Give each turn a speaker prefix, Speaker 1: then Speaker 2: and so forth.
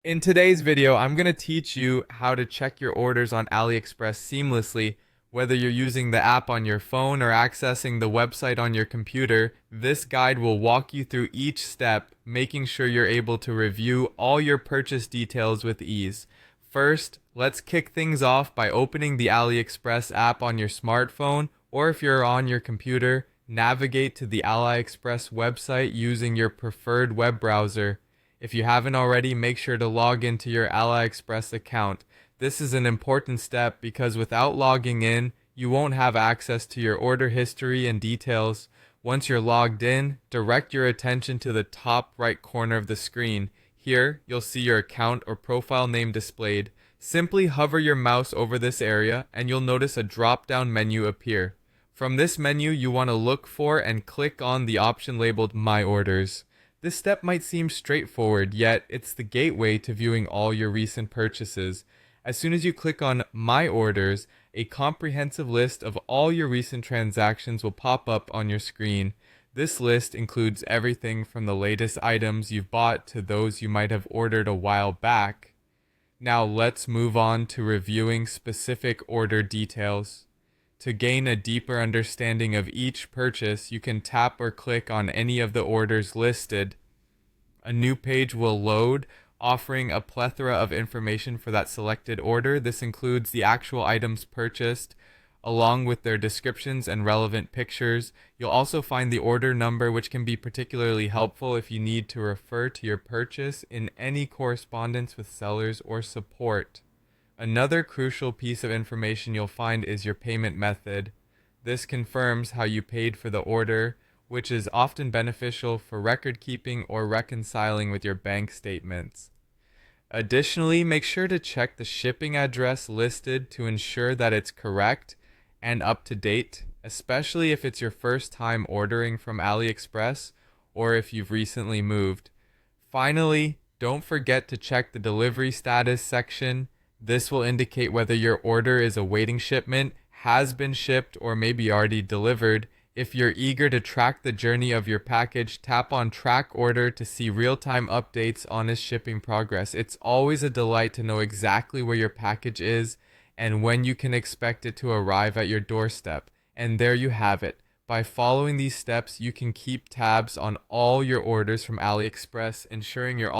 Speaker 1: In today's video, I'm going to teach you how to check your orders on AliExpress seamlessly. Whether you're using the app on your phone or accessing the website on your computer, this guide will walk you through each step, making sure you're able to review all your purchase details with ease. First, let's kick things off by opening the AliExpress app on your smartphone, or if you're on your computer, navigate to the AliExpress website using your preferred web browser. If you haven't already, make sure to log into your AliExpress account. This is an important step because without logging in, you won't have access to your order history and details. Once you're logged in, direct your attention to the top right corner of the screen. Here, you'll see your account or profile name displayed. Simply hover your mouse over this area and you'll notice a drop-down menu appear. From this menu, you want to look for and click on the option labeled My Orders. This step might seem straightforward, yet it's the gateway to viewing all your recent purchases. As soon as you click on My Orders, a comprehensive list of all your recent transactions will pop up on your screen. This list includes everything from the latest items you've bought to those you might have ordered a while back. Now let's move on to reviewing specific order details. To gain a deeper understanding of each purchase, you can tap or click on any of the orders listed. A new page will load, offering a plethora of information for that selected order. This includes the actual items purchased, along with their descriptions and relevant pictures. You'll also find the order number, which can be particularly helpful if you need to refer to your purchase in any correspondence with sellers or support. Another crucial piece of information you'll find is your payment method. This confirms how you paid for the order, which is often beneficial for record keeping or reconciling with your bank statements. Additionally, make sure to check the shipping address listed to ensure that it's correct and up to date, especially if it's your first time ordering from AliExpress or if you've recently moved. Finally, don't forget to check the delivery status section. This will indicate whether your order is awaiting shipment, has been shipped, or maybe already delivered. If you're eager to track the journey of your package, tap on Track Order to see real-time updates on its shipping progress. It's always a delight to know exactly where your package is and when you can expect it to arrive at your doorstep. And there you have it. By following these steps, you can keep tabs on all your orders from AliExpress, ensuring you're